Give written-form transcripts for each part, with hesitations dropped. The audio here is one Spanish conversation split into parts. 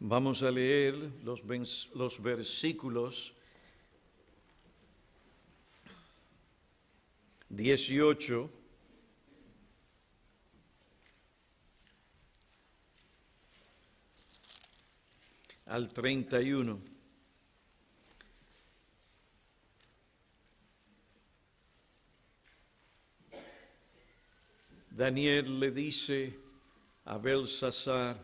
Vamos a leer los versículos 18 al 31. Daniel le dice a Belsasar: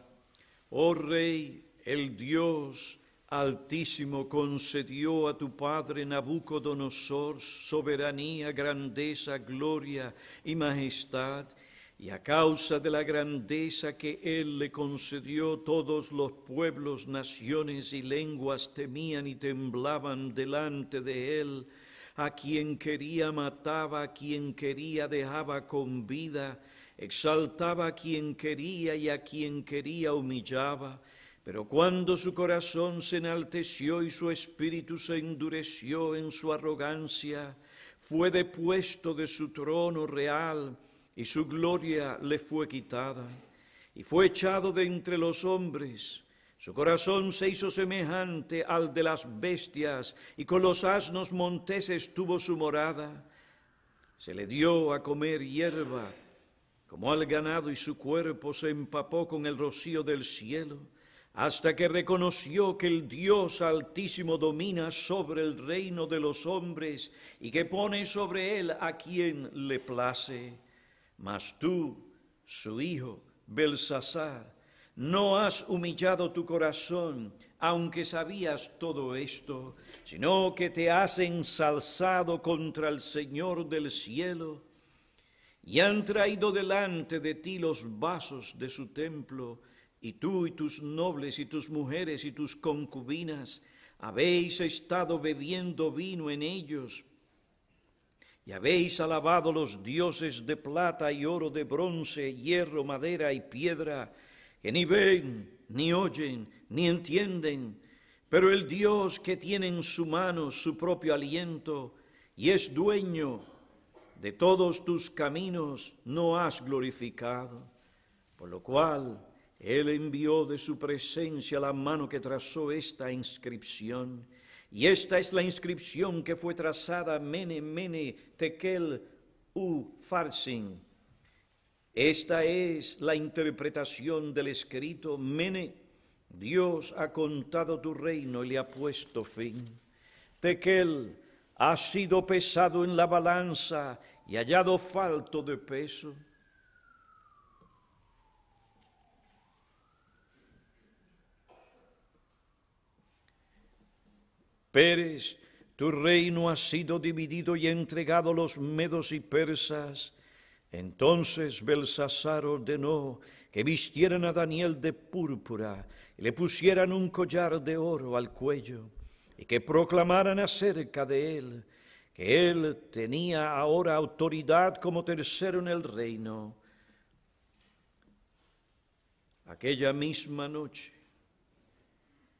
«Oh rey, el Dios Altísimo concedió a tu padre Nabucodonosor soberanía, grandeza, gloria y majestad, y a causa de la grandeza que él le concedió, todos los pueblos, naciones y lenguas temían y temblaban delante de él. A quien quería mataba, a quien quería dejaba con vida, exaltaba a quien quería y a quien quería humillaba. Pero cuando su corazón se enalteció y su espíritu se endureció en su arrogancia, fue depuesto de su trono real y su gloria le fue quitada, y fue echado de entre los hombres. Su corazón se hizo semejante al de las bestias, y con los asnos monteses tuvo su morada. Se le dio a comer hierba como al ganado, y su cuerpo se empapó con el rocío del cielo, hasta que reconoció que el Dios Altísimo domina sobre el reino de los hombres y que pone sobre él a quien le place. Mas tú, su hijo, Belsasar, no has humillado tu corazón, aunque sabías todo esto, sino que te has ensalzado contra el Señor del cielo, y han traído delante de ti los vasos de su templo, y tú y tus nobles y tus mujeres y tus concubinas habéis estado bebiendo vino en ellos, y habéis alabado los dioses de plata y oro, de bronce, hierro, madera y piedra, que ni ven, ni oyen, ni entienden, pero el Dios que tiene en su mano su propio aliento y es dueño de todos tus caminos, no has glorificado. Por lo cual él envió de su presencia la mano que trazó esta inscripción, y esta es la inscripción que fue trazada: Mene, Mene, Tekel, Upharsin. Esta es la interpretación del escrito: Mene, Dios ha contado tu reino y le ha puesto fin. Tekel, has sido pesado en la balanza y hallado falto de peso. Peres, tu reino ha sido dividido y entregado a los medos y persas. Entonces Belsasar ordenó que vistieran a Daniel de púrpura y le pusieran un collar de oro al cuello, y que proclamaran acerca de él que él tenía ahora autoridad como tercero en el reino. Aquella misma noche,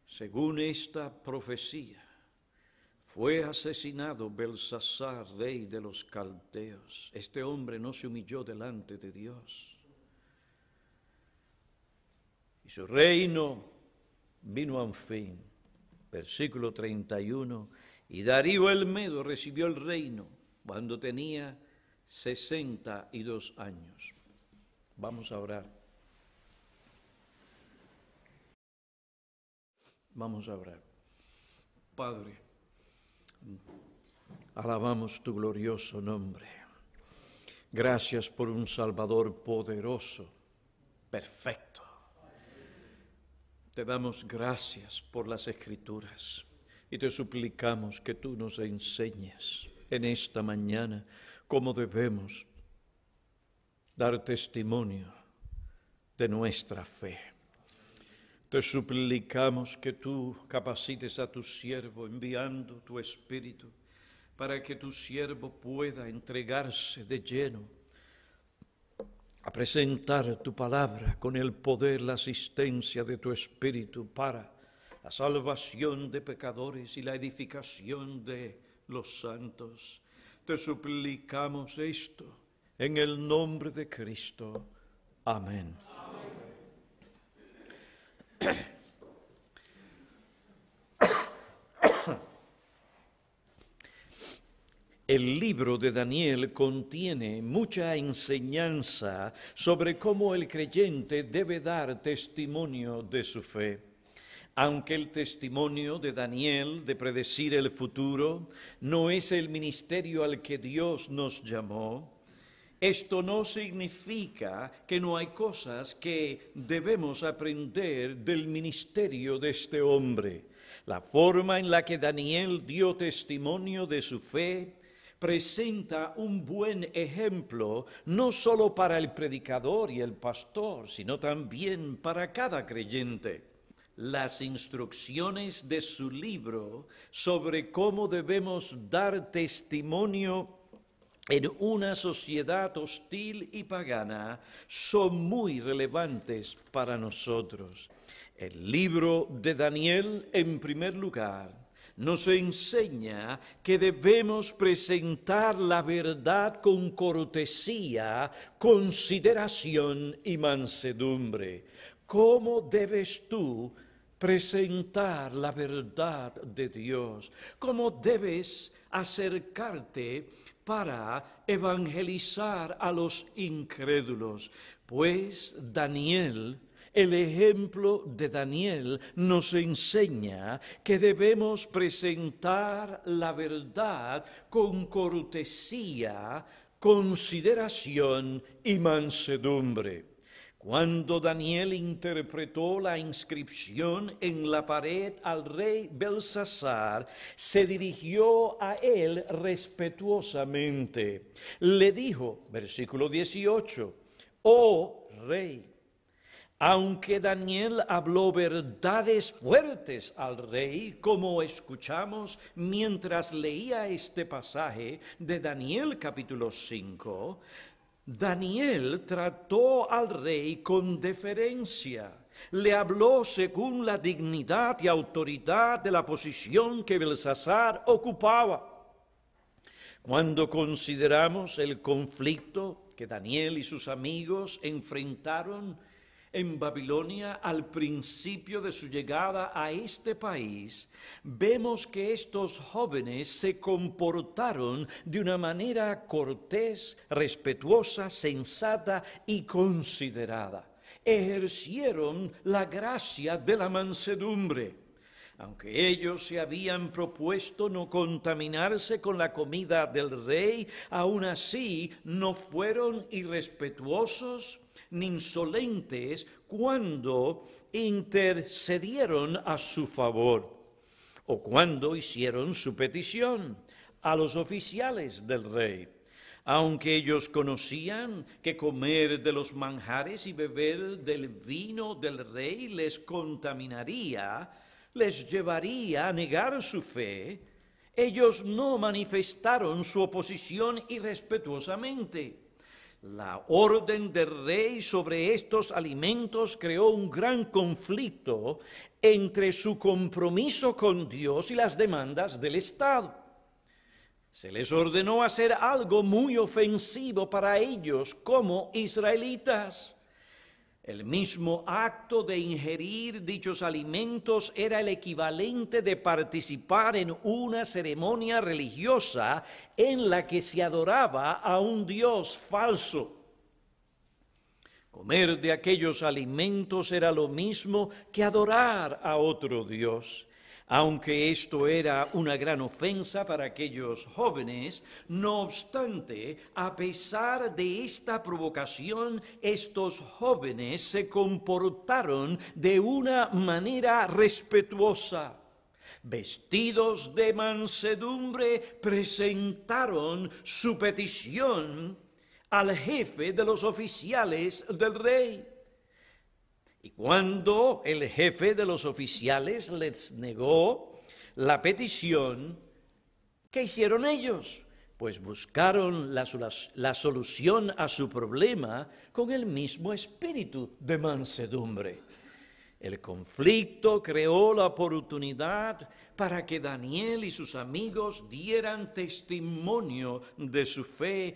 según esta profecía, fue asesinado Belsasar, rey de los caldeos. Este hombre no se humilló delante de Dios, y su reino vino a un fin. Versículo 31, y Darío el Medo recibió el reino cuando tenía 62 años. Vamos a orar. Vamos a orar. Padre, alabamos tu glorioso nombre. Gracias por un Salvador poderoso, perfecto. Te damos gracias por las Escrituras y te suplicamos que tú nos enseñes en esta mañana cómo debemos dar testimonio de nuestra fe. Te suplicamos que tú capacites a tu siervo enviando tu Espíritu para que tu siervo pueda entregarse de lleno a presentar tu palabra con el poder, la asistencia de tu Espíritu para la salvación de pecadores y la edificación de los santos. Te suplicamos esto en el nombre de Cristo. Amén. El libro de Daniel contiene mucha enseñanza sobre cómo el creyente debe dar testimonio de su fe. Aunque el testimonio de Daniel de predecir el futuro no es el ministerio al que Dios nos llamó, esto no significa que no hay cosas que debemos aprender del ministerio de este hombre. La forma en la que Daniel dio testimonio de su fe presenta un buen ejemplo no solo para el predicador y el pastor, sino también para cada creyente. Las instrucciones de su libro sobre cómo debemos dar testimonio en una sociedad hostil y pagana son muy relevantes para nosotros. El libro de Daniel, en primer lugar, nos enseña que debemos presentar la verdad con cortesía, consideración y mansedumbre. ¿Cómo debes tú presentar la verdad de Dios? ¿Cómo debes acercarte para evangelizar a los incrédulos? Pues Daniel, el ejemplo de Daniel nos enseña que debemos presentar la verdad con cortesía, consideración y mansedumbre. Cuando Daniel interpretó la inscripción en la pared al rey Belsasar, se dirigió a él respetuosamente. Le dijo, versículo 18, «Oh rey». Aunque Daniel habló verdades fuertes al rey, como escuchamos mientras leía este pasaje de Daniel capítulo 5, Daniel trató al rey con deferencia, le habló según la dignidad y autoridad de la posición que Belsasar ocupaba. Cuando consideramos el conflicto que Daniel y sus amigos enfrentaron en Babilonia al principio de su llegada a este país, vemos que estos jóvenes se comportaron de una manera cortés, respetuosa, sensata y considerada. Ejercieron la gracia de la mansedumbre. Aunque ellos se habían propuesto no contaminarse con la comida del rey, aún así no fueron irrespetuosos ni insolentes cuando intercedieron a su favor o cuando hicieron su petición a los oficiales del rey. Aunque ellos conocían que comer de los manjares y beber del vino del rey les contaminaría, les llevaría a negar su fe, ellos no manifestaron su oposición irrespetuosamente. La orden del rey sobre estos alimentos creó un gran conflicto entre su compromiso con Dios y las demandas del Estado. Se les ordenó hacer algo muy ofensivo para ellos como israelitas. El mismo acto de ingerir dichos alimentos era el equivalente de participar en una ceremonia religiosa en la que se adoraba a un Dios falso. Comer de aquellos alimentos era lo mismo que adorar a otro Dios. Aunque esto era una gran ofensa para aquellos jóvenes, no obstante, a pesar de esta provocación, estos jóvenes se comportaron de una manera respetuosa. Vestidos de mansedumbre, presentaron su petición al jefe de los oficiales del rey. Y cuando el jefe de los oficiales les negó la petición, ¿qué hicieron ellos? Pues buscaron la solución a su problema con el mismo espíritu de mansedumbre. El conflicto creó la oportunidad para que Daniel y sus amigos dieran testimonio de su fe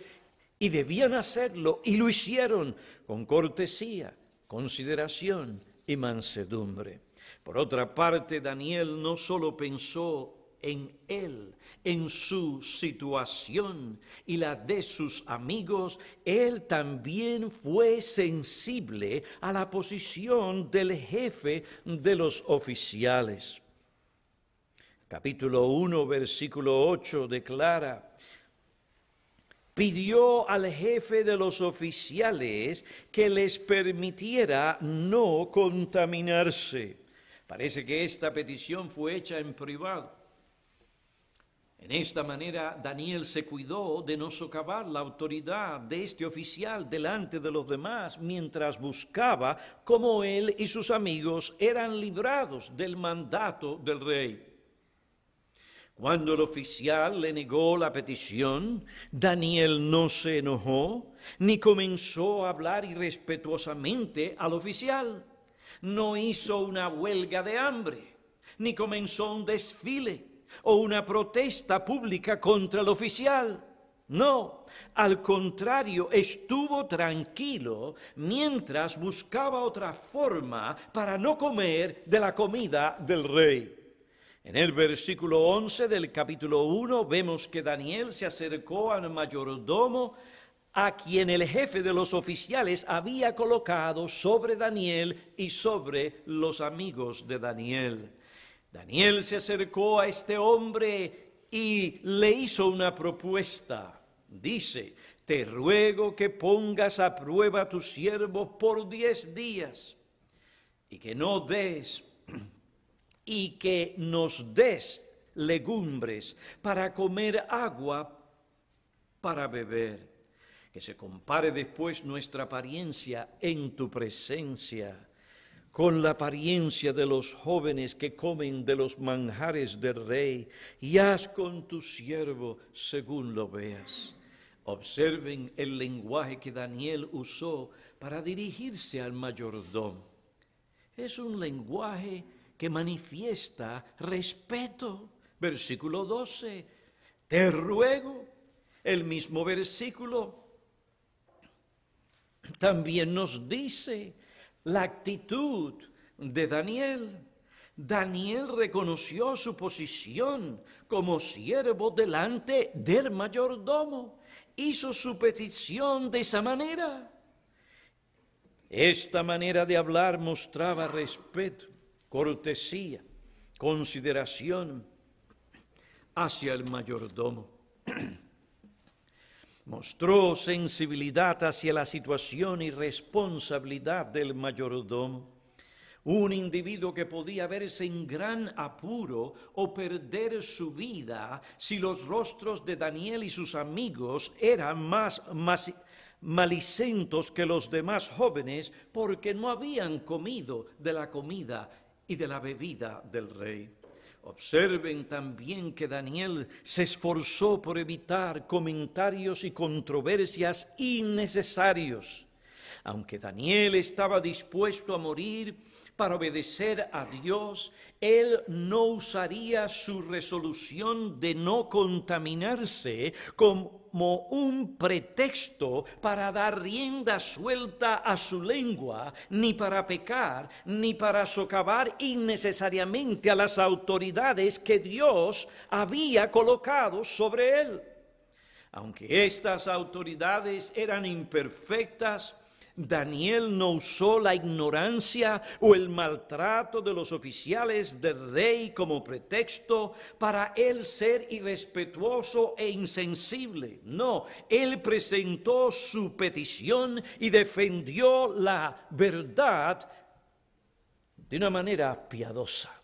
y debían hacerlo y lo hicieron con cortesía, consideración y mansedumbre. Por otra parte, Daniel no solo pensó en él, en su situación y la de sus amigos, él también fue sensible a la posición del jefe de los oficiales. Capítulo 1, versículo 8 declara: pidió al jefe de los oficiales que les permitiera no contaminarse. Parece que esta petición fue hecha en privado. En esta manera, Daniel se cuidó de no socavar la autoridad de este oficial delante de los demás, mientras buscaba cómo él y sus amigos eran librados del mandato del rey. Cuando el oficial le negó la petición, Daniel no se enojó, ni comenzó a hablar irrespetuosamente al oficial. No hizo una huelga de hambre, ni comenzó un desfile o una protesta pública contra el oficial. No, al contrario, estuvo tranquilo mientras buscaba otra forma para no comer de la comida del rey. En el versículo 11 del capítulo 1 vemos que Daniel se acercó al mayordomo a quien el jefe de los oficiales había colocado sobre Daniel y sobre los amigos de Daniel. Daniel se acercó a este hombre y le hizo una propuesta. Dice: te ruego que pongas a prueba a tu siervo por 10 días y que nos des legumbres para comer, agua para beber, que se compare después nuestra apariencia en tu presencia con la apariencia de los jóvenes que comen de los manjares del rey, y haz con tu siervo según lo veas. Observen el lenguaje que Daniel usó para dirigirse al mayordomo. Es un lenguaje que manifiesta respeto. Versículo 12, te ruego. El mismo versículo también nos dice la actitud de Daniel. Daniel reconoció su posición como siervo delante del mayordomo. Hizo su petición de esa manera. Esta manera de hablar mostraba respeto, cortesía, consideración hacia el mayordomo. Mostró sensibilidad hacia la situación y responsabilidad del mayordomo, un individuo que podía verse en gran apuro o perder su vida si los rostros de Daniel y sus amigos eran más malicentos que los demás jóvenes, porque no habían comido de la comida y de la bebida del rey. Observen también que Daniel se esforzó por evitar comentarios y controversias innecesarios. Aunque Daniel estaba dispuesto a morir para obedecer a Dios, él no usaría su resolución de no contaminarse como un pretexto para dar rienda suelta a su lengua, ni para pecar, ni para socavar innecesariamente a las autoridades que Dios había colocado sobre él. Aunque estas autoridades eran imperfectas, Daniel no usó la ignorancia o el maltrato de los oficiales del rey como pretexto para él ser irrespetuoso e insensible. No, él presentó su petición y defendió la verdad de una manera piadosa.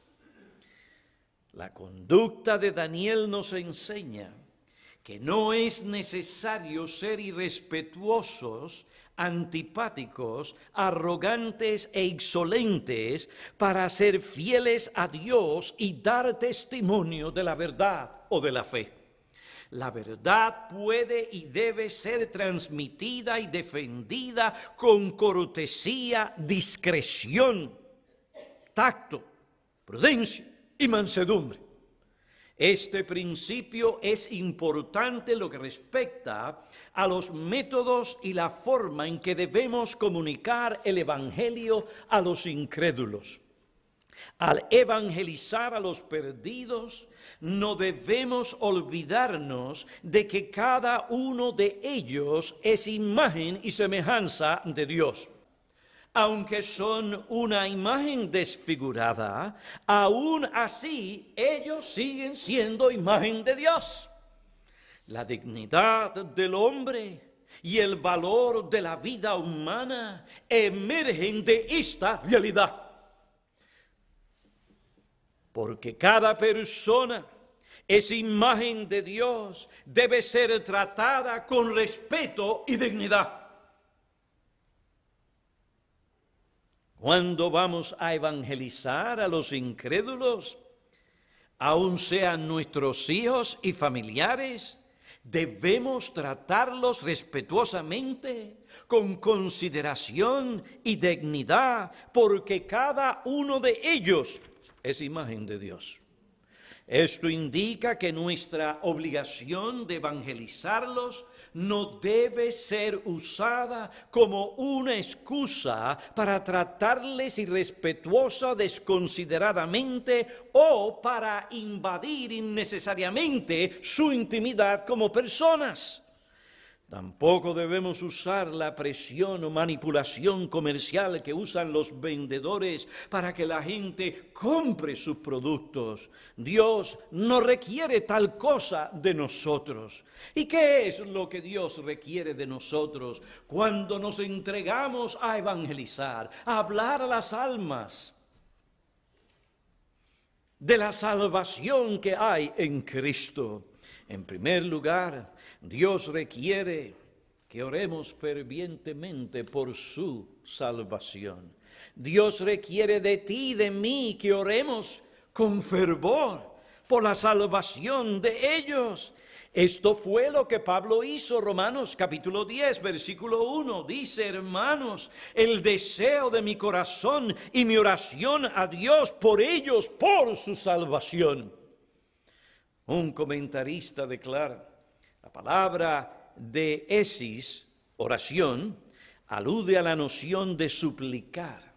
La conducta de Daniel nos enseña que no es necesario ser irrespetuosos, antipáticos, arrogantes e insolentes para ser fieles a Dios y dar testimonio de la verdad o de la fe. La verdad puede y debe ser transmitida y defendida con cortesía, discreción, tacto, prudencia y mansedumbre. Este principio es importante en lo que respecta a los métodos y la forma en que debemos comunicar el Evangelio a los incrédulos. Al evangelizar a los perdidos, no debemos olvidarnos de que cada uno de ellos es imagen y semejanza de Dios. Aunque son una imagen desfigurada, aún así ellos siguen siendo imagen de Dios. La dignidad del hombre y el valor de la vida humana emergen de esta realidad. Porque cada persona es imagen de Dios, debe ser tratada con respeto y dignidad. Cuando vamos a evangelizar a los incrédulos, aun sean nuestros hijos y familiares, debemos tratarlos respetuosamente, con consideración y dignidad, porque cada uno de ellos es imagen de Dios. Esto indica que nuestra obligación de evangelizarlos no debe ser usada como una excusa para tratarles irrespetuosa, desconsideradamente o para invadir innecesariamente su intimidad como personas. Tampoco debemos usar la presión o manipulación comercial que usan los vendedores para que la gente compre sus productos. Dios no requiere tal cosa de nosotros. ¿Y qué es lo que Dios requiere de nosotros cuando nos entregamos a evangelizar, a hablar a las almas de la salvación que hay en Cristo? En primer lugar, Dios requiere que oremos fervientemente por su salvación. Dios requiere de ti y de mí que oremos con fervor por la salvación de ellos. Esto fue lo que Pablo hizo. Romanos capítulo 10, versículo 1. Dice: hermanos, el deseo de mi corazón y mi oración a Dios por ellos, por su salvación. Un comentarista declara: la palabra deesis, oración, alude a la noción de suplicar,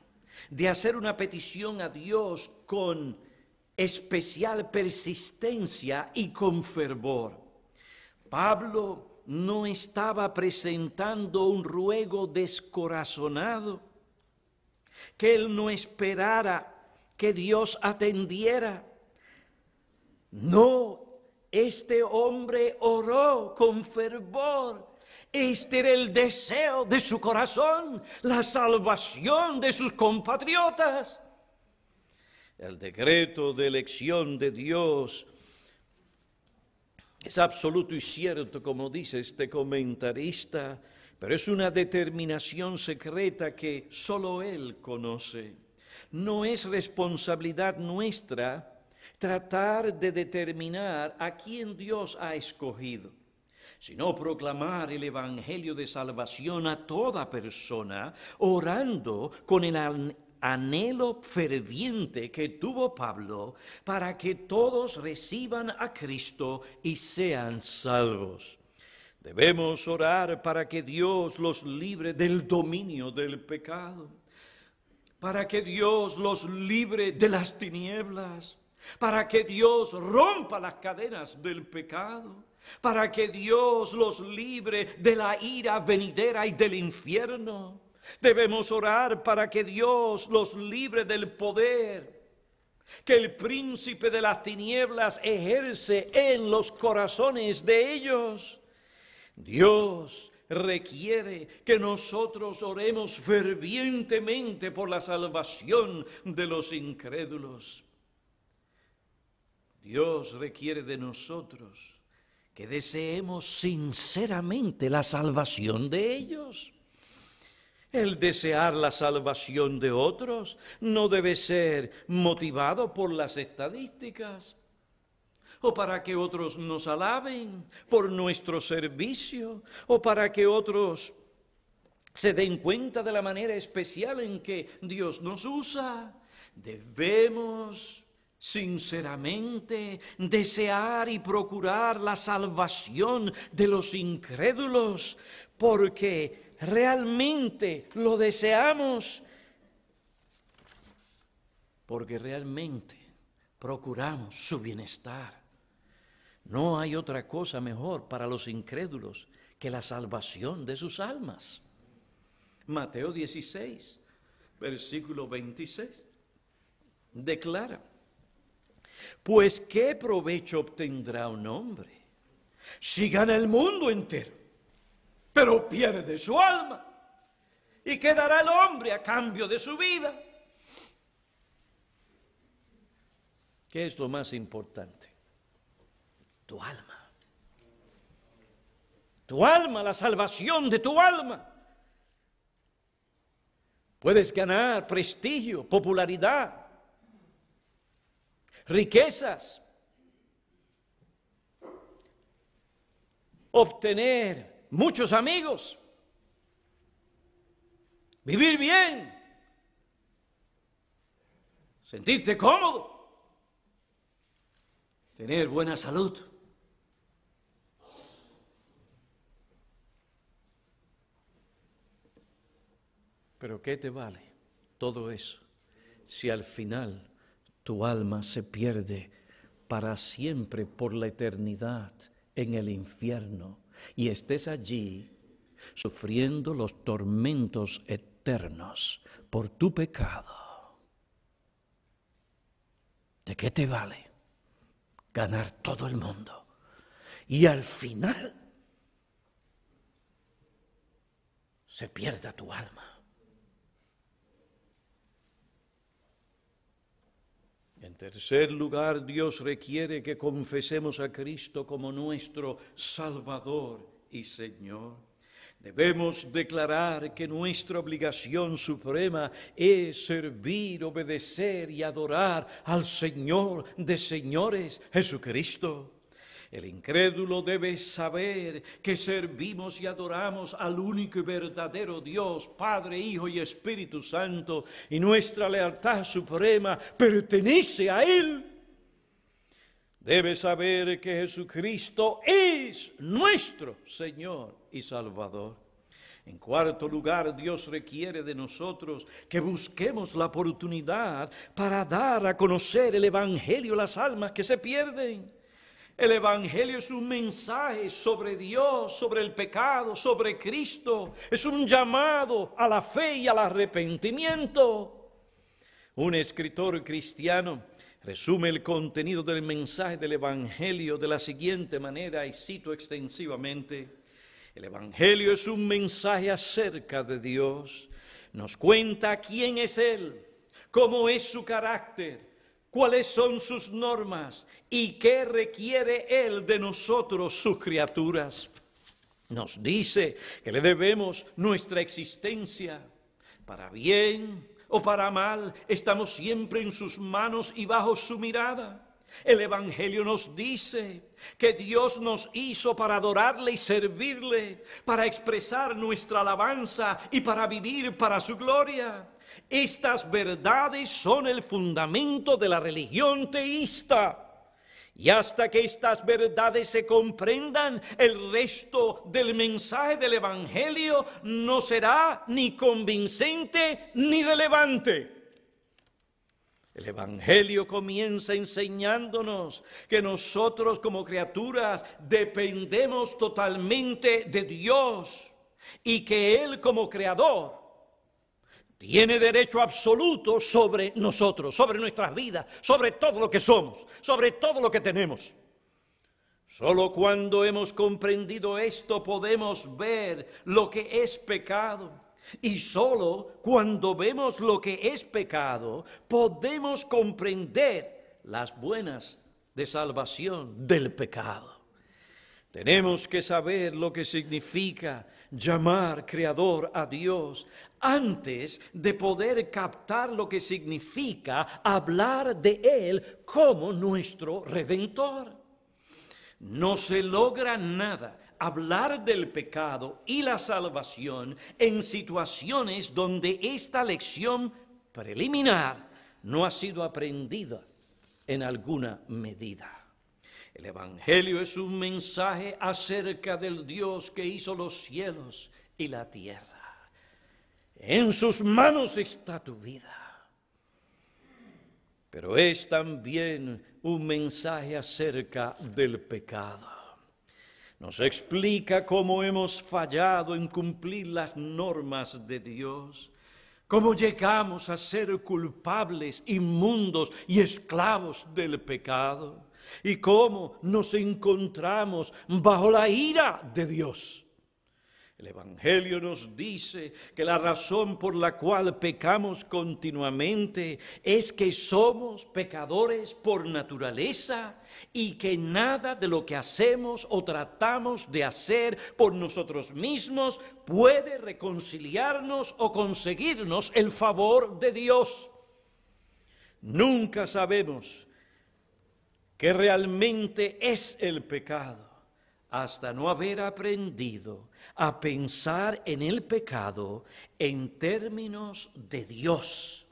de hacer una petición a Dios con especial persistencia y con fervor. Pablo no estaba presentando un ruego descorazonado, que él no esperara que Dios atendiera. No, este hombre oró con fervor. Este era el deseo de su corazón, la salvación de sus compatriotas. El decreto de elección de Dios es absoluto y cierto, como dice este comentarista, pero es una determinación secreta que solo Él conoce. No es responsabilidad nuestra tratar de determinar a quién Dios ha escogido, sino proclamar el evangelio de salvación a toda persona, orando con el anhelo ferviente que tuvo Pablo para que todos reciban a Cristo y sean salvos. Debemos orar para que Dios los libre del dominio del pecado, para que Dios los libre de las tinieblas, para que Dios rompa las cadenas del pecado, para que Dios los libre de la ira venidera y del infierno. Debemos orar para que Dios los libre del poder que el príncipe de las tinieblas ejerce en los corazones de ellos. Dios requiere que nosotros oremos fervientemente por la salvación de los incrédulos. Dios requiere de nosotros que deseemos sinceramente la salvación de ellos. El desear la salvación de otros no debe ser motivado por las estadísticas o para que otros nos alaben por nuestro servicio o para que otros se den cuenta de la manera especial en que Dios nos usa. Debemos sinceramente desear y procurar la salvación de los incrédulos, porque realmente lo deseamos, porque realmente procuramos su bienestar. No hay otra cosa mejor para los incrédulos que la salvación de sus almas. Mateo 16, versículo 26, declara: pues ¿qué provecho obtendrá un hombre si gana el mundo entero, pero pierde su alma? ¿Y qué dará el hombre a cambio de su vida? ¿Qué es lo más importante? Tu alma. Tu alma, la salvación de tu alma. Puedes ganar prestigio, popularidad, riquezas, obtener muchos amigos, vivir bien, sentirte cómodo, tener buena salud. Pero ¿qué te vale todo eso si al final tu alma se pierde para siempre por la eternidad en el infierno y estés allí sufriendo los tormentos eternos por tu pecado? ¿De qué te vale ganar todo el mundo y al final se pierda tu alma? En tercer lugar, Dios requiere que confesemos a Cristo como nuestro Salvador y Señor. Debemos declarar que nuestra obligación suprema es servir, obedecer y adorar al Señor de señores, Jesucristo. El incrédulo debe saber que servimos y adoramos al único y verdadero Dios, Padre, Hijo y Espíritu Santo, y nuestra lealtad suprema pertenece a Él. Debe saber que Jesucristo es nuestro Señor y Salvador. En cuarto lugar, Dios requiere de nosotros que busquemos la oportunidad para dar a conocer el Evangelio a las almas que se pierden. El Evangelio es un mensaje sobre Dios, sobre el pecado, sobre Cristo. Es un llamado a la fe y al arrepentimiento. Un escritor cristiano resume el contenido del mensaje del Evangelio de la siguiente manera, y cito extensivamente: el Evangelio es un mensaje acerca de Dios. Nos cuenta quién es Él, cómo es su carácter, cuáles son sus normas y qué requiere Él de nosotros, sus criaturas. Nos dice que le debemos nuestra existencia. Para bien o para mal, estamos siempre en sus manos y bajo su mirada. El Evangelio nos dice que Dios nos hizo para adorarle y servirle, para expresar nuestra alabanza y para vivir para su gloria. Estas verdades son el fundamento de la religión teísta. Y hasta que estas verdades se comprendan, el resto del mensaje del Evangelio no será ni convincente ni relevante. El Evangelio comienza enseñándonos que nosotros como criaturas dependemos totalmente de Dios y que Él como creador tiene derecho absoluto sobre nosotros, sobre nuestras vidas, sobre todo lo que somos, sobre todo lo que tenemos. Solo cuando hemos comprendido esto podemos ver lo que es pecado. Y solo cuando vemos lo que es pecado podemos comprender las buenas de salvación del pecado. Tenemos que saber lo que significa llamar creador a Dios antes de poder captar lo que significa hablar de Él como nuestro Redentor. No se logra nada hablar del pecado y la salvación en situaciones donde esta lección preliminar no ha sido aprendida en alguna medida. El Evangelio es un mensaje acerca del Dios que hizo los cielos y la tierra. En sus manos está tu vida. pero es también un mensaje acerca del pecado. Nos explica cómo hemos fallado en cumplir las normas de Dios, cómo llegamos a ser culpables, inmundos y esclavos del pecado, y cómo nos encontramos bajo la ira de Dios. El Evangelio nos dice que la razón por la cual pecamos continuamente es que somos pecadores por naturaleza y que nada de lo que hacemos o tratamos de hacer por nosotros mismos puede reconciliarnos o conseguirnos el favor de Dios. Nunca sabemos qué realmente es el pecado hasta no haber aprendido a pensar en el pecado en términos de Dios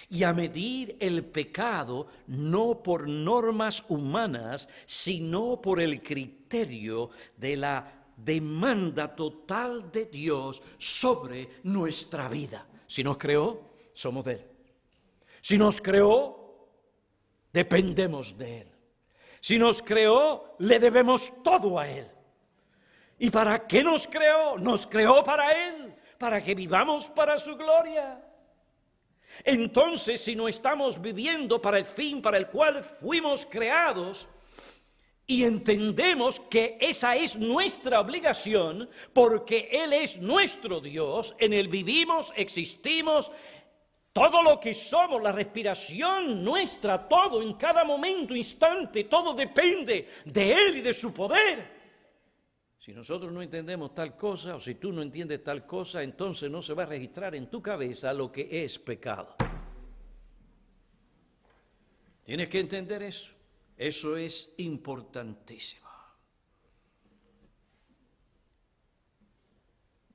y a medir el pecado no por normas humanas, sino por el criterio de la demanda total de Dios sobre nuestra vida. Si nos creó, somos de Él. Si nos creó, dependemos de Él. Si nos creó, le debemos todo a Él. ¿Y para qué nos creó? Nos creó para Él, para que vivamos para su gloria. Entonces, si no estamos viviendo para el fin para el cual fuimos creados, y entendemos que esa es nuestra obligación, porque Él es nuestro Dios, en Él vivimos, existimos, todo lo que somos, la respiración nuestra, todo en cada momento, instante, todo depende de Él y de su poder. Si nosotros no entendemos tal cosa, o si tú no entiendes tal cosa, entonces no se va a registrar en tu cabeza lo que es pecado. Tienes que entender eso. Eso es importantísimo.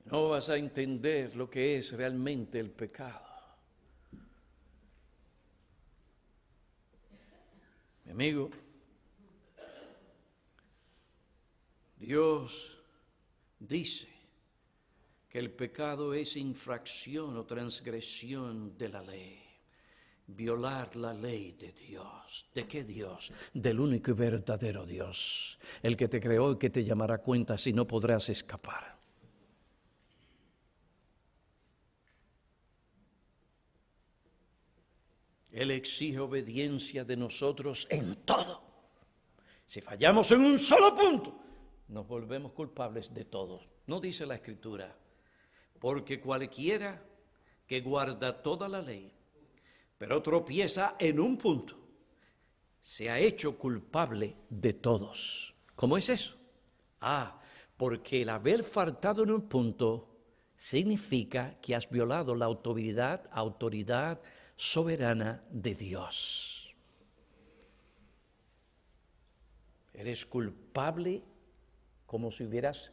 No vas a entender lo que es realmente el pecado. Mi amigo, Dios dice que el pecado es infracción o transgresión de la ley. Violar la ley de Dios. ¿De qué Dios? Del único y verdadero Dios. El que te creó y que te llamará a cuenta si no podrás escapar. Él exige obediencia de nosotros en todo. Si fallamos en un solo punto, nos volvemos culpables de todo. No dice la Escritura, porque cualquiera que guarda toda la ley, pero tropieza en un punto, se ha hecho culpable de todos. ¿Cómo es eso? Porque el haber faltado en un punto significa que has violado la autoridad soberana de Dios. Eres culpable como si hubieras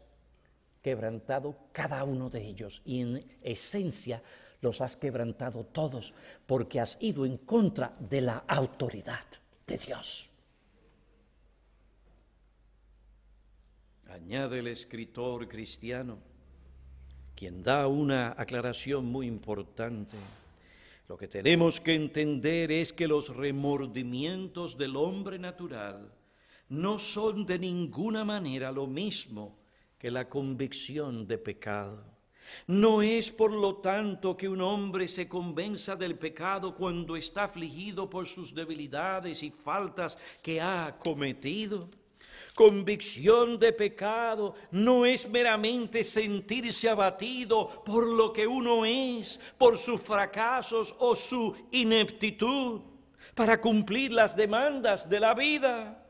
quebrantado cada uno de ellos y en esencia los has quebrantado todos porque has ido en contra de la autoridad de Dios. Añade el escritor cristiano, quien da una aclaración muy importante. Lo que tenemos que entender es que los remordimientos del hombre natural no son de ninguna manera lo mismo que la convicción de pecado. No es, por lo tanto, que un hombre se convenza del pecado cuando está afligido por sus debilidades y faltas que ha cometido. Convicción de pecado no es meramente sentirse abatido por lo que uno es, por sus fracasos o su ineptitud para cumplir las demandas de la vida.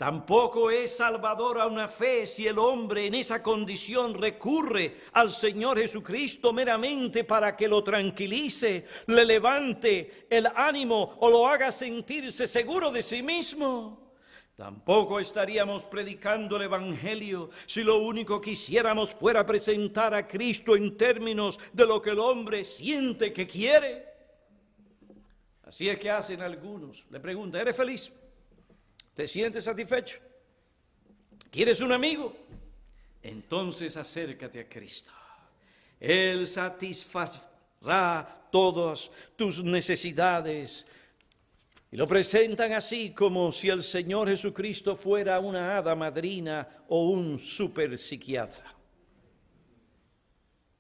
Tampoco es salvadora una fe si el hombre en esa condición recurre al Señor Jesucristo meramente para que lo tranquilice, le levante el ánimo o lo haga sentirse seguro de sí mismo. Tampoco estaríamos predicando el Evangelio si lo único que hiciéramos fuera presentar a Cristo en términos de lo que el hombre siente que quiere. Así es que hacen algunos. Le preguntan, ¿eres feliz? ¿Te sientes satisfecho? ¿Quieres un amigo? Entonces acércate a Cristo. Él satisfará todas tus necesidades Y lo presentan así como si el Señor Jesucristo fuera una hada madrina o un superpsiquiatra.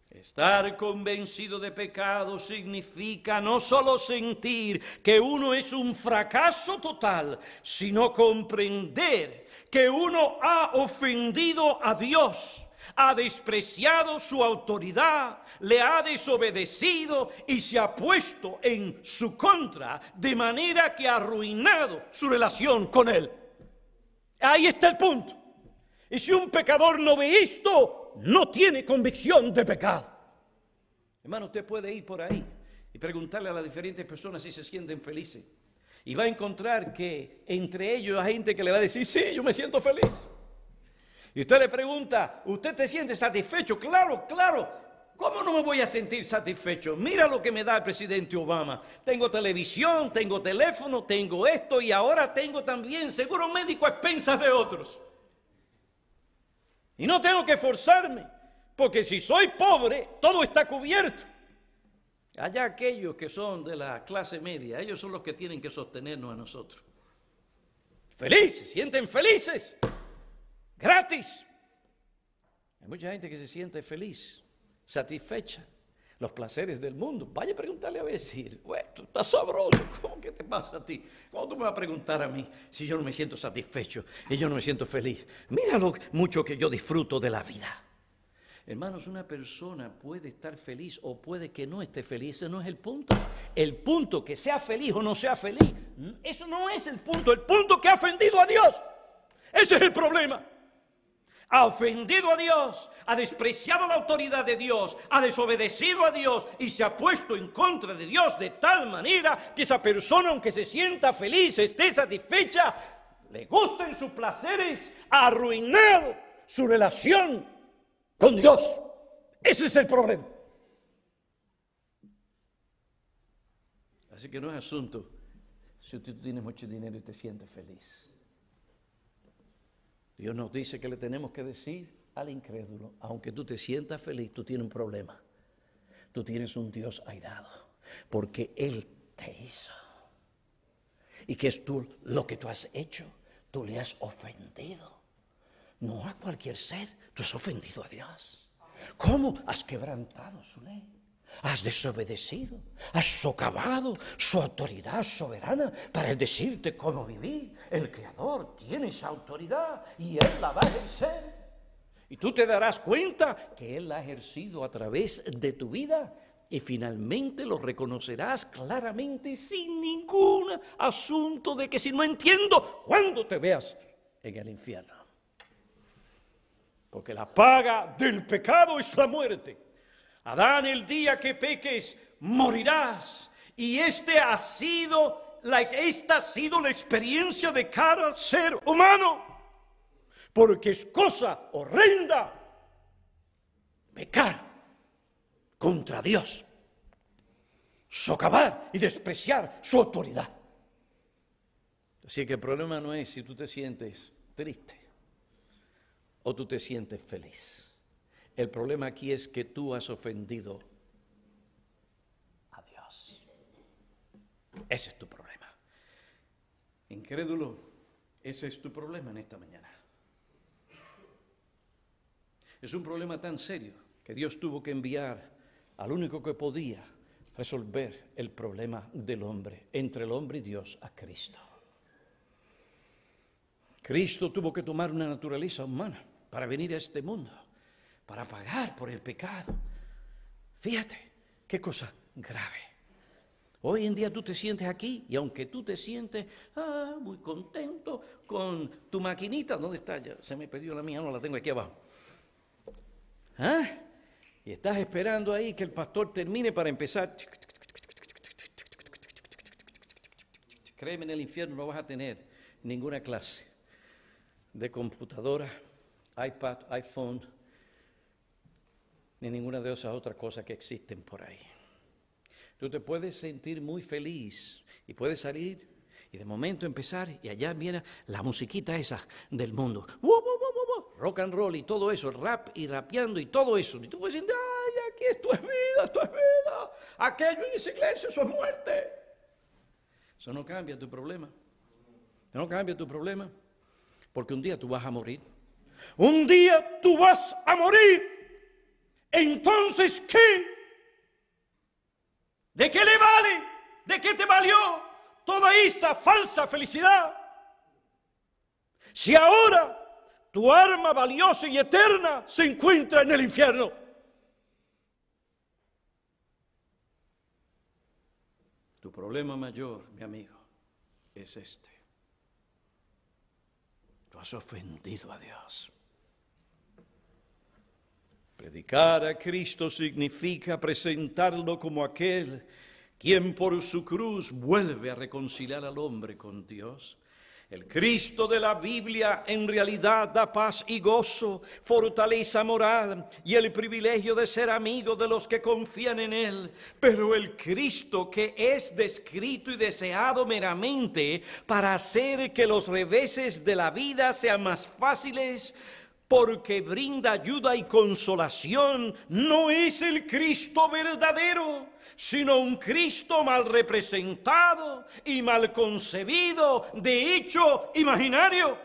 Estar convencido de pecado significa no solo sentir que uno es un fracaso total, sino comprender que uno ha ofendido a Dios, ha despreciado su autoridad, le ha desobedecido y se ha puesto en su contra, de manera que ha arruinado su relación con Él. Ahí está el punto. Y si un pecador no ve esto, no tiene convicción de pecado. Hermano, usted puede ir por ahí y preguntarle a las diferentes personas si se sienten felices. Y va a encontrar que entre ellos hay gente que le va a decir, sí, yo me siento feliz. Y usted le pregunta, ¿usted te siente satisfecho? Claro, claro. ¿Cómo no me voy a sentir satisfecho? Mira lo que me da el presidente Obama. Tengo televisión, tengo teléfono, tengo esto y ahora tengo también seguro médico a expensas de otros. Y no tengo que esforzarme, porque si soy pobre, todo está cubierto. Allá aquellos que son de la clase media, ellos son los que tienen que sostenernos a nosotros. Felices, sienten felices, gratis. Hay mucha gente que se siente feliz, satisfecha, los placeres del mundo. Vaya a preguntarle a decir, bueno, tú estás sabroso, ¿cómo que te pasa a ti? ¿Cómo tú me vas a preguntar a mí si yo no me siento satisfecho y yo no me siento feliz? Mira lo mucho que yo disfruto de la vida. Hermanos, una persona puede estar feliz o puede que no esté feliz, ese no es el punto. El punto que sea feliz o no sea feliz, eso no es el punto que ha ofendido a Dios. Ese es el problema. Ha ofendido a Dios, ha despreciado la autoridad de Dios, ha desobedecido a Dios y se ha puesto en contra de Dios de tal manera que esa persona, aunque se sienta feliz, esté satisfecha, le gusten sus placeres, ha arruinado su relación con Dios. Ese es el problema. Así que no es asunto si tú tienes mucho dinero y te sientes feliz. Dios nos dice que le tenemos que decir al incrédulo, aunque tú te sientas feliz, tú tienes un problema. Tú tienes un Dios airado, porque Él te hizo. Y que es tú lo que tú has hecho, tú le has ofendido. No a cualquier ser, tú has ofendido a Dios. ¿Cómo? Has quebrantado su ley. Has desobedecido, has socavado su autoridad soberana para él decirte cómo vivir. El Creador tiene esa autoridad y Él la va a ejercer. Y tú te darás cuenta que Él la ha ejercido a través de tu vida y finalmente lo reconocerás claramente sin ningún asunto de que si no entiendo, cuando te veas en el infierno. Porque la paga del pecado es la muerte. Adán, el día que peques, morirás. Y esta ha sido la experiencia de cada ser humano. Porque es cosa horrenda pecar contra Dios, socavar y despreciar su autoridad. Así que el problema no es si tú te sientes triste o tú te sientes feliz. El problema aquí es que tú has ofendido a Dios. Ese es tu problema. Incrédulo, ese es tu problema en esta mañana. Es un problema tan serio que Dios tuvo que enviar al único que podía resolver el problema del hombre, entre el hombre y Dios, a Cristo. Cristo tuvo que tomar una naturaleza humana para venir a este mundo, para pagar por el pecado. Fíjate, qué cosa grave. Hoy en día tú te sientes aquí y aunque tú te sientes muy contento con tu maquinita, ¿dónde está? Ya se me perdió la mía, no la tengo aquí abajo. Y estás esperando ahí que el pastor termine para empezar. Créeme, en el infierno no vas a tener ninguna clase de computadora, iPad, iPhone, ni ninguna de esas otras cosas que existen por ahí. Tú te puedes sentir muy feliz y puedes salir y de momento empezar y allá viene la musiquita esa del mundo. Rock and roll y todo eso, rap y rapeando y todo eso. Y tú puedes decir, ay, aquí esto es vida, esto es vida. Aquello en esa iglesia, eso es muerte. Eso no cambia tu problema. No cambia tu problema. Porque un día tú vas a morir. Un día tú vas a morir. Entonces, ¿qué? ¿De qué le vale? ¿De qué te valió toda esa falsa felicidad? Si ahora tu arma valiosa y eterna se encuentra en el infierno. Tu problema mayor, mi amigo, es este. Tú has ofendido a Dios. Predicar a Cristo significa presentarlo como aquel quien por su cruz vuelve a reconciliar al hombre con Dios. El Cristo de la Biblia en realidad da paz y gozo, fortaleza moral y el privilegio de ser amigo de los que confían en Él. Pero el Cristo que es descrito y deseado meramente para hacer que los reveses de la vida sean más fáciles, porque brinda ayuda y consolación, no es el Cristo verdadero, sino un Cristo mal representado y mal concebido, de hecho imaginario.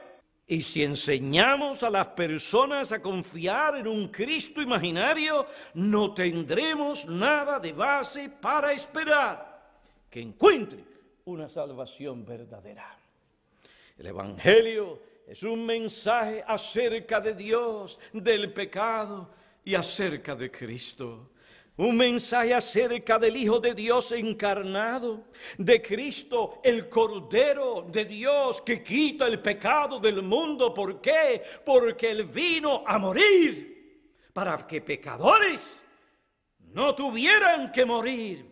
Y si enseñamos a las personas a confiar en un Cristo imaginario, no tendremos nada de base para esperar que encuentre una salvación verdadera. El Evangelio es un mensaje acerca de Dios, del pecado y acerca de Cristo. Un mensaje acerca del Hijo de Dios encarnado, de Cristo, el Cordero de Dios que quita el pecado del mundo. ¿Por qué? Porque Él vino a morir para que pecadores no tuvieran que morir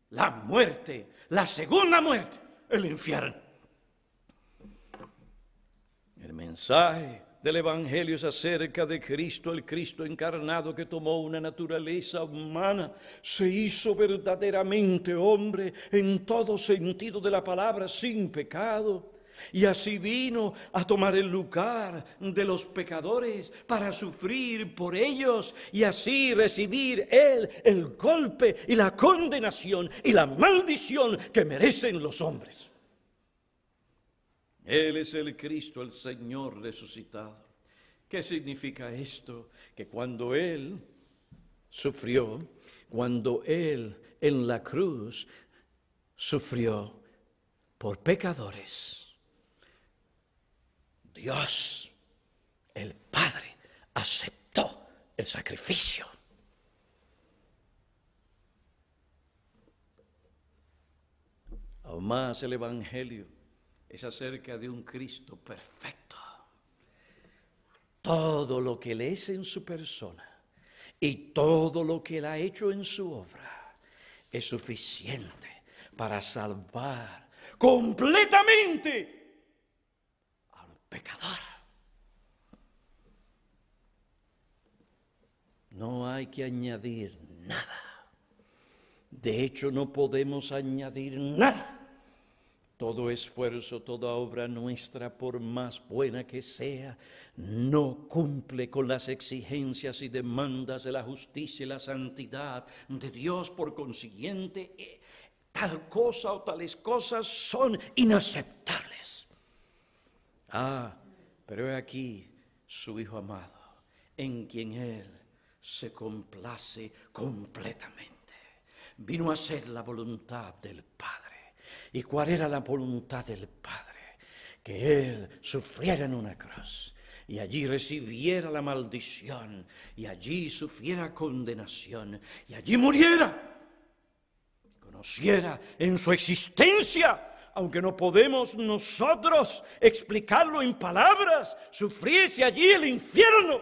la muerte, la segunda muerte, el infierno. El mensaje del Evangelio es acerca de Cristo, el Cristo encarnado que tomó una naturaleza humana, se hizo verdaderamente hombre en todo sentido de la palabra, sin pecado. Y así vino a tomar el lugar de los pecadores para sufrir por ellos y así recibir Él el golpe y la condenación y la maldición que merecen los hombres. Él es el Cristo, el Señor resucitado. ¿Qué significa esto? Que cuando Él sufrió, cuando Él en la cruz sufrió por pecadores, Dios, el Padre, aceptó el sacrificio. Aún más el Evangelio es acerca de un Cristo perfecto. Todo lo que Él es en su persona y todo lo que Él ha hecho en su obra es suficiente para salvar completamente al pecador. No hay que añadir nada. De hecho, no podemos añadir nada. Todo esfuerzo, toda obra nuestra, por más buena que sea, no cumple con las exigencias y demandas de la justicia y la santidad de Dios. Por consiguiente, tal cosa o tales cosas son inaceptables. Pero he aquí su Hijo amado, en quien Él se complace completamente. Vino a hacer la voluntad del Padre. ¿Y cuál era la voluntad del Padre? Que Él sufriera en una cruz y allí recibiera la maldición y allí sufriera condenación y allí muriera. Conociera en su existencia, aunque no podemos nosotros explicarlo en palabras, sufriese allí el infierno,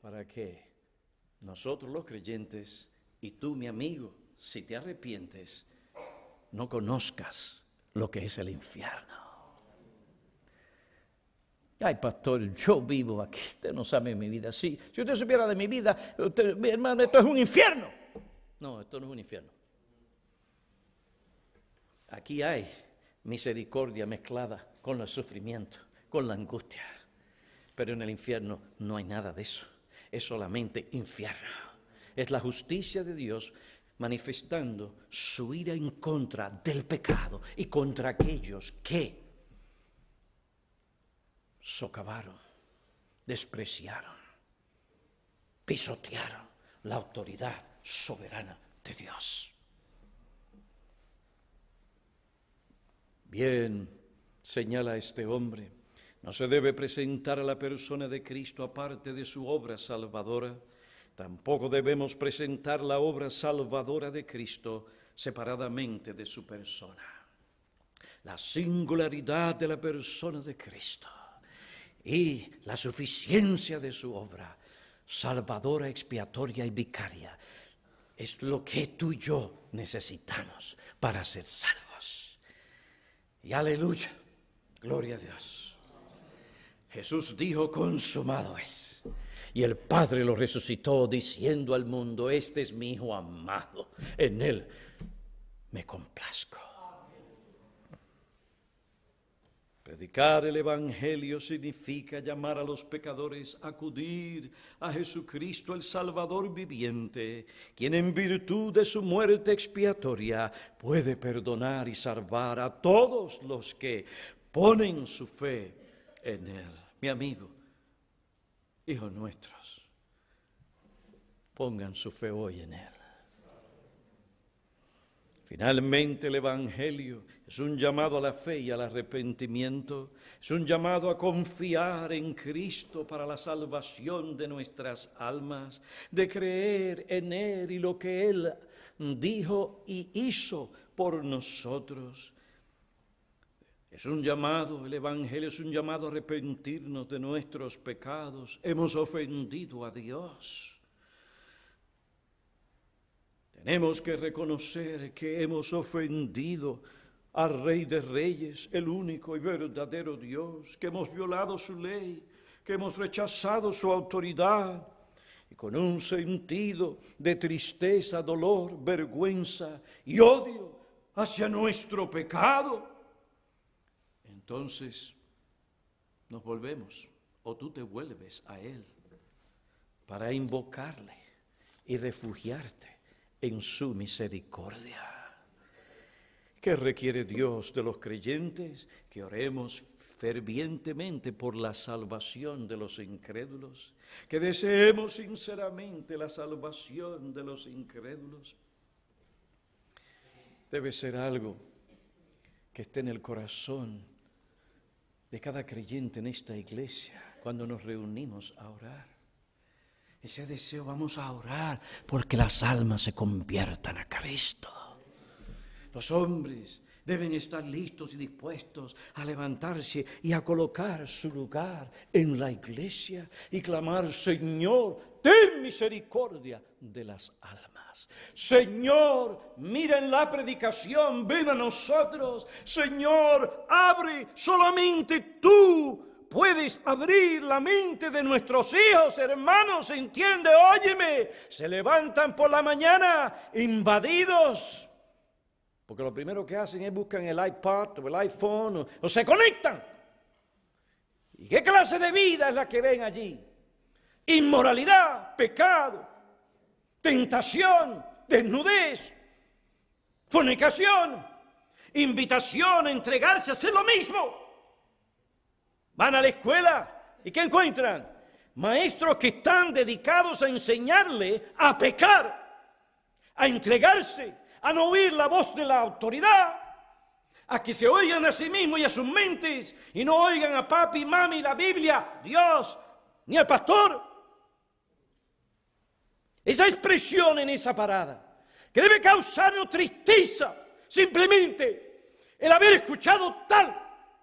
para que nosotros los creyentes y tú, mi amigo, si te arrepientes, no conozcas lo que es el infierno. Ay, pastor, yo vivo aquí, usted no sabe mi vida. Sí, si usted supiera de mi vida, mi hermano, esto es un infierno. No, esto no es un infierno. Aquí hay misericordia mezclada con el sufrimiento, con la angustia. Pero en el infierno no hay nada de eso. Es solamente infierno. Es la justicia de Dios manifestando su ira en contra del pecado y contra aquellos que socavaron, despreciaron, pisotearon la autoridad soberana de Dios. Bien, señala este hombre, no se debe presentar a la persona de Cristo aparte de su obra salvadora. Tampoco debemos presentar la obra salvadora de Cristo separadamente de su persona. La singularidad de la persona de Cristo y la suficiencia de su obra salvadora, expiatoria y vicaria es lo que tú y yo necesitamos para ser salvos. Y aleluya, gloria a Dios. Jesús dijo, consumado es. Y el Padre lo resucitó diciendo al mundo, este es mi Hijo amado, en él me complazco. Predicar el Evangelio significa llamar a los pecadores a acudir a Jesucristo el Salvador viviente, quien en virtud de su muerte expiatoria puede perdonar y salvar a todos los que ponen su fe en él. Mi amigo, hijos nuestros, pongan su fe hoy en él. Finalmente el Evangelio es un llamado a la fe y al arrepentimiento, es un llamado a confiar en Cristo para la salvación de nuestras almas, de creer en Él y lo que Él dijo y hizo por nosotros. Es un llamado, el Evangelio es un llamado a arrepentirnos de nuestros pecados. Hemos ofendido a Dios. Tenemos que reconocer que hemos ofendido al Rey de Reyes, el único y verdadero Dios, que hemos violado su ley, que hemos rechazado su autoridad, y con un sentido de tristeza, dolor, vergüenza y odio hacia nuestro pecado, entonces nos volvemos, o tú te vuelves a Él, para invocarle y refugiarte en su misericordia. ¿Qué requiere Dios de los creyentes? Que oremos fervientemente por la salvación de los incrédulos, que deseemos sinceramente la salvación de los incrédulos. Debe ser algo que esté en el corazón de cada creyente en esta iglesia cuando nos reunimos a orar. Ese deseo, vamos a orar porque las almas se conviertan a Cristo. Los hombres deben estar listos y dispuestos a levantarse y a colocar su lugar en la iglesia y clamar, Señor, ten misericordia de las almas. Señor, mira en la predicación, ven a nosotros. Señor, abre, solamente tú puedes abrir la mente de nuestros hijos, hermanos, entiende, óyeme, se levantan por la mañana invadidos, porque lo primero que hacen es buscan el iPad o el iPhone o se conectan. ¿Y qué clase de vida es la que ven allí? Inmoralidad, pecado, tentación, desnudez, fornicación, invitación a entregarse a hacer lo mismo. Van a la escuela y ¿qué encuentran? Maestros que están dedicados a enseñarle a pecar, a entregarse, a no oír la voz de la autoridad, a que se oigan a sí mismos y a sus mentes y no oigan a papi, mami, la Biblia, Dios, ni al pastor. Esa expresión en esa parada, que debe causarnos tristeza, simplemente el haber escuchado tal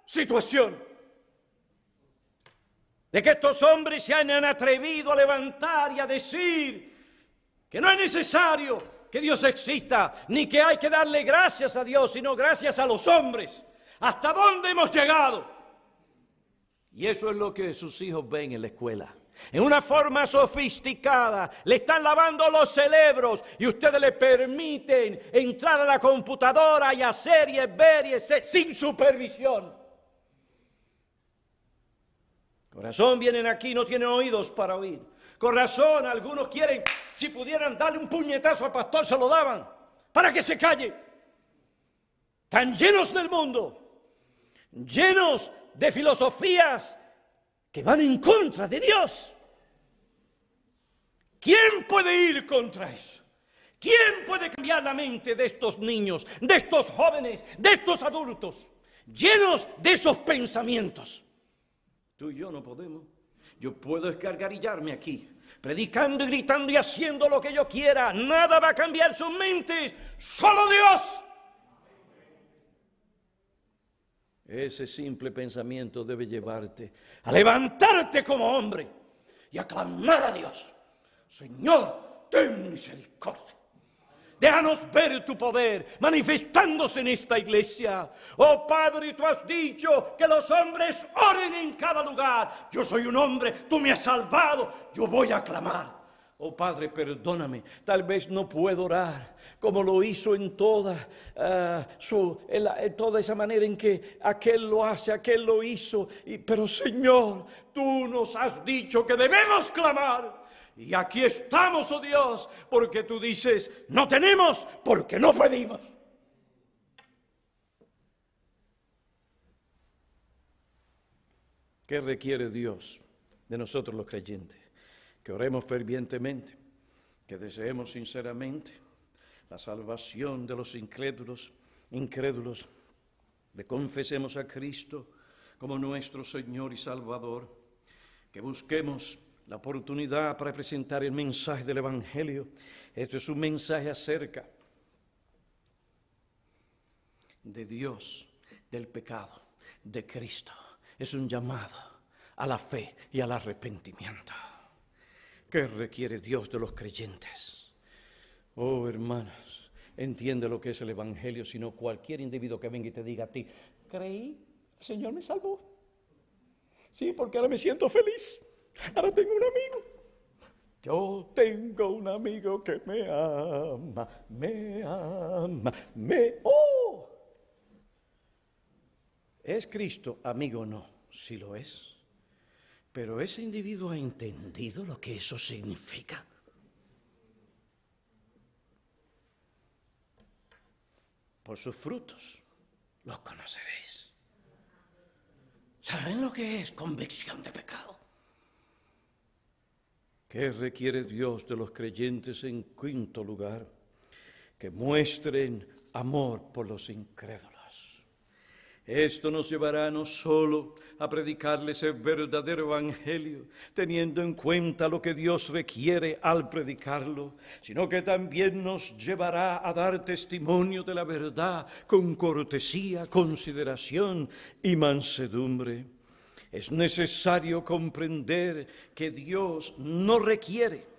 situación. De que estos hombres se hayan atrevido a levantar y a decir que no es necesario que Dios exista, ni que hay que darle gracias a Dios, sino gracias a los hombres. ¿Hasta dónde hemos llegado? Y eso es lo que sus hijos ven en la escuela. En una forma sofisticada, le están lavando los cerebros y ustedes le permiten entrar a la computadora y hacer y ver y hacer sin supervisión. Corazón, vienen aquí, no tienen oídos para oír, Con razón, algunos quieren, si pudieran darle un puñetazo al pastor, se lo daban, para que se calle. Están llenos del mundo, llenos de filosofías que van en contra de Dios. ¿Quién puede ir contra eso? ¿Quién puede cambiar la mente de estos niños, de estos jóvenes, de estos adultos, llenos de esos pensamientos? Tú y yo no podemos. Yo puedo escargarillarme aquí, predicando y gritando y haciendo lo que yo quiera. Nada va a cambiar sus mentes, solo Dios. Ese simple pensamiento debe llevarte a levantarte como hombre y a clamar a Dios. Señor, ten misericordia. Déjanos ver tu poder manifestándose en esta iglesia. Oh Padre, tú has dicho que los hombres oren en cada lugar. Yo soy un hombre, tú me has salvado, yo voy a clamar. Oh Padre, perdóname, tal vez no puedo orar como lo hizo en toda esa manera en que aquel lo hace, aquel lo hizo. Pero Señor, tú nos has dicho que debemos clamar. Y aquí estamos, oh Dios, porque tú dices, no tenemos porque no pedimos. ¿Qué requiere Dios de nosotros los creyentes? Que oremos fervientemente, que deseemos sinceramente la salvación de los incrédulos, que confesemos a Cristo como nuestro Señor y Salvador, que busquemos la oportunidad para presentar el mensaje del Evangelio. Esto es un mensaje acerca de Dios, del pecado, de Cristo. Es un llamado a la fe y al arrepentimiento. ¿Qué requiere Dios de los creyentes? Oh, hermanos, entiende lo que es el Evangelio, sino cualquier individuo que venga y te diga a ti, creí, el Señor me salvó. Sí, porque ahora me siento feliz. Ahora tengo un amigo. Yo tengo un amigo que me ama. ¡Oh! ¿Es Cristo amigo o no? Sí lo es. Pero ese individuo ha entendido lo que eso significa. Por sus frutos los conoceréis. ¿Saben lo que es convicción de pecado? ¿Qué requiere Dios de los creyentes en quinto lugar? Que muestren amor por los incrédulos. Esto nos llevará no solo a predicarles el verdadero evangelio, teniendo en cuenta lo que Dios requiere al predicarlo, sino que también nos llevará a dar testimonio de la verdad con cortesía, consideración y mansedumbre. Es necesario comprender que Dios no requiere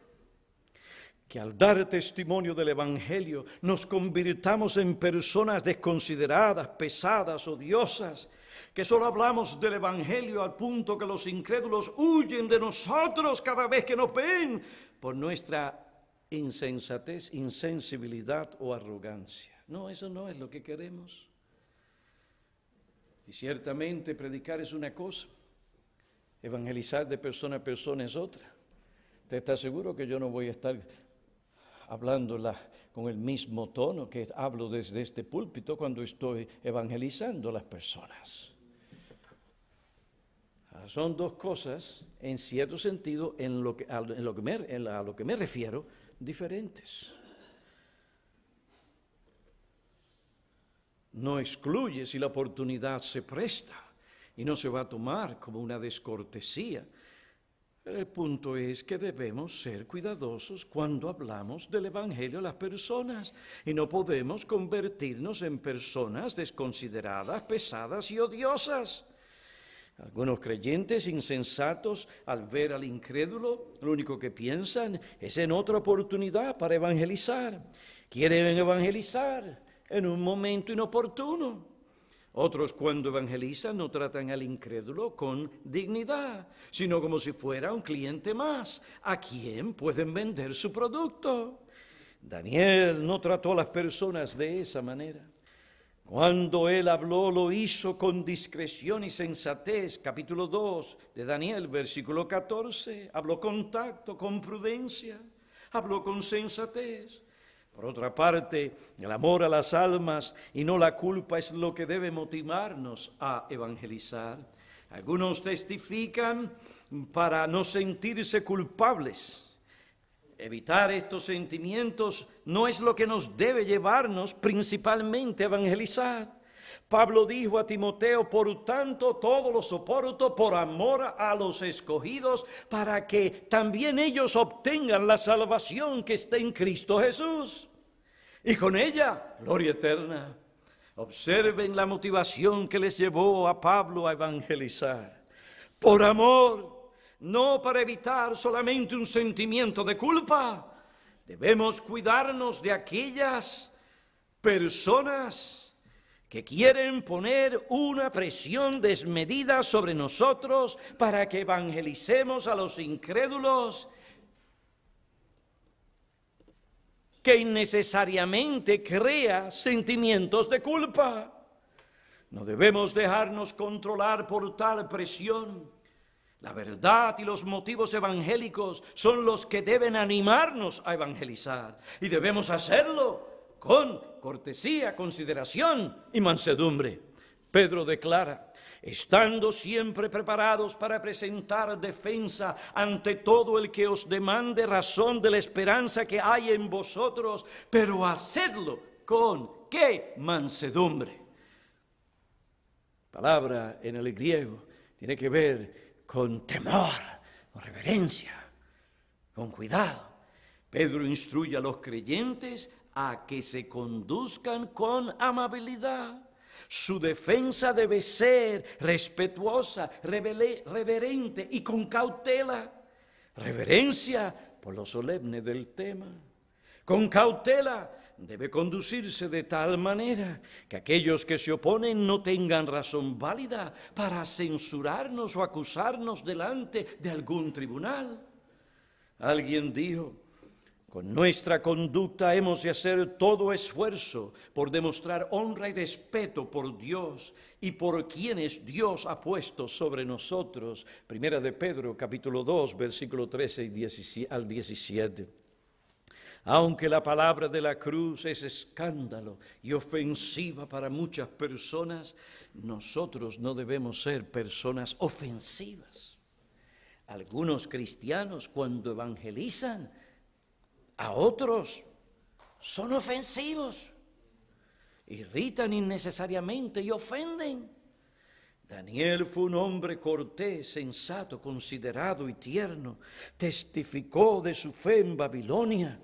que al dar testimonio del Evangelio nos convirtamos en personas desconsideradas, pesadas, odiosas, que solo hablamos del Evangelio al punto que los incrédulos huyen de nosotros cada vez que nos ven por nuestra insensatez, insensibilidad o arrogancia. No, eso no es lo que queremos. Y ciertamente predicar es una cosa, evangelizar de persona a persona es otra. ¿Te estás seguro que yo no voy a estar hablándola con el mismo tono que hablo desde este púlpito cuando estoy evangelizando a las personas? Son dos cosas, en cierto sentido, a lo que me refiero, diferentes. No excluye si la oportunidad se presta y no se va a tomar como una descortesía. Pero el punto es que debemos ser cuidadosos cuando hablamos del Evangelio a las personas y no podemos convertirnos en personas desconsideradas, pesadas y odiosas. Algunos creyentes insensatos, al ver al incrédulo, lo único que piensan es en otra oportunidad para evangelizar. Quieren evangelizar en un momento inoportuno. Otros, cuando evangelizan, no tratan al incrédulo con dignidad, sino como si fuera un cliente más, a quien pueden vender su producto. Daniel no trató a las personas de esa manera. Cuando él habló, lo hizo con discreción y sensatez. Capítulo 2 de Daniel, versículo 14. Habló con tacto, con prudencia, habló con sensatez. Por otra parte, el amor a las almas y no la culpa es lo que debe motivarnos a evangelizar. Algunos testifican para no sentirse culpables. Evitar estos sentimientos no es lo que nos debe llevarnos principalmente a evangelizar. Pablo dijo a Timoteo: por tanto, todo lo soporto por amor a los escogidos, para que también ellos obtengan la salvación que está en Cristo Jesús, y con ella gloria eterna. Observen la motivación que les llevó a Pablo a evangelizar. Por amor, no para evitar solamente un sentimiento de culpa. Debemos cuidarnos de aquellas personas que quieren poner una presión desmedida sobre nosotros para que evangelicemos a los incrédulos, que innecesariamente crea sentimientos de culpa. No debemos dejarnos controlar por tal presión. La verdad y los motivos evangélicos son los que deben animarnos a evangelizar, y debemos hacerlo con cortesía, consideración y mansedumbre. Pedro declara: estando siempre preparados para presentar defensa ante todo el que os demande razón de la esperanza que hay en vosotros, pero hacedlo con ¿qué? Mansedumbre. Palabra en el griego tiene que ver con temor, con reverencia, con cuidado. Pedro instruye a los creyentes a que se conduzcan con amabilidad. Su defensa debe ser respetuosa, reverente y con cautela. Reverencia por lo solemne del tema. Con cautela debe conducirse de tal manera que aquellos que se oponen no tengan razón válida para censurarnos o acusarnos delante de algún tribunal. Alguien dijo: con nuestra conducta hemos de hacer todo esfuerzo por demostrar honra y respeto por Dios y por quienes Dios ha puesto sobre nosotros. Primera de Pedro, capítulo 2, versículo 13 al 17. Aunque la palabra de la cruz es escándalo y ofensiva para muchas personas, nosotros no debemos ser personas ofensivas. Algunos cristianos, cuando evangelizan a otros, son ofensivos, irritan innecesariamente y ofenden. Daniel fue un hombre cortés, sensato, considerado y tierno. Testificó de su fe en Babilonia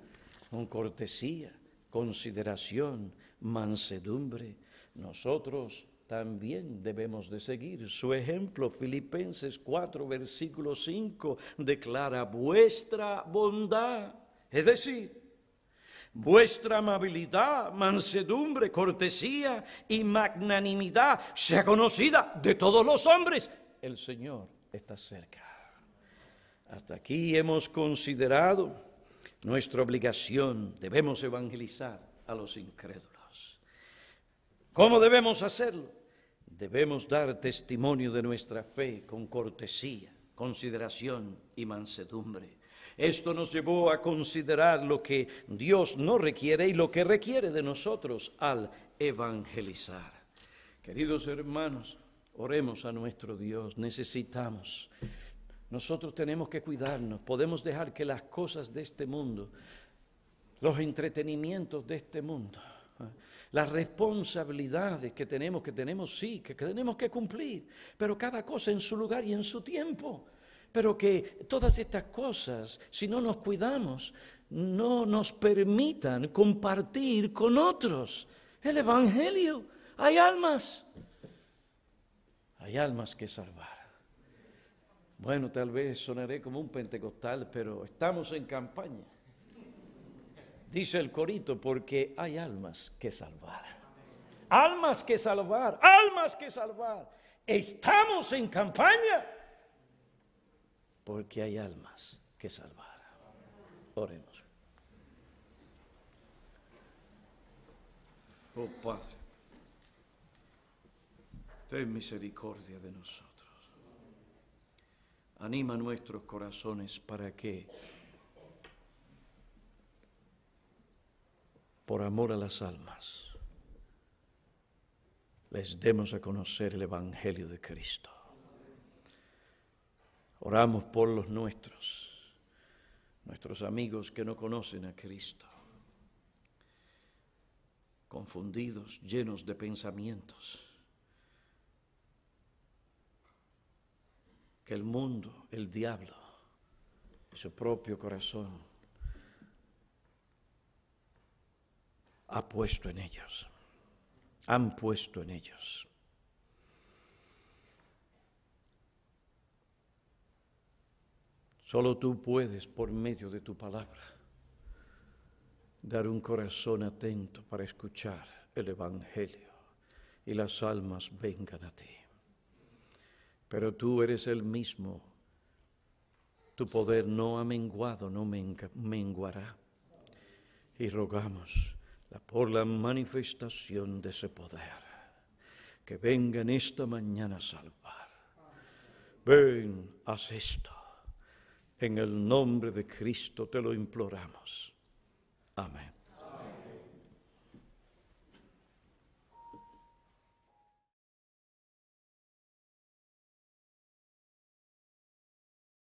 con cortesía, consideración, mansedumbre. Nosotros también debemos de seguir su ejemplo. Filipenses 4, versículo 5, declara: vuestra bondad, es decir, vuestra amabilidad, mansedumbre, cortesía y magnanimidad sea conocida de todos los hombres. El Señor está cerca. Hasta aquí hemos considerado nuestra obligación. Debemos evangelizar a los incrédulos. ¿Cómo debemos hacerlo? Debemos dar testimonio de nuestra fe con cortesía, consideración y mansedumbre. Esto nos llevó a considerar lo que Dios no requiere y lo que requiere de nosotros al evangelizar. Queridos hermanos, oremos a nuestro Dios. Nosotros tenemos que cuidarnos. Podemos dejar que las cosas de este mundo, los entretenimientos de este mundo, las responsabilidades que tenemos sí, que tenemos que cumplir, pero cada cosa en su lugar y en su tiempo. Pero que todas estas cosas, si no nos cuidamos, no nos permitan compartir con otros el Evangelio. Hay almas que salvar. Bueno, tal vez sonaré como un pentecostal, pero estamos en campaña. Dice el corito, porque hay almas que salvar. Almas que salvar, almas que salvar. Estamos en campaña porque hay almas que salvar. Oremos. Oh Padre, ten misericordia de nosotros. Anima nuestros corazones para que, por amor a las almas, les demos a conocer el Evangelio de Cristo. Oramos por los nuestros amigos que no conocen a Cristo, confundidos, llenos de pensamientos, que el mundo, el diablo y su propio corazón han puesto en ellos. Solo tú puedes, por medio de tu palabra, dar un corazón atento para escuchar el Evangelio y las almas vengan a ti. Pero tú eres el mismo, tu poder no ha menguado, no menguará. Y rogamos por la manifestación de ese poder, que venga en esta mañana a salvar. Ven, haz esto. En el nombre de Cristo te lo imploramos. Amén.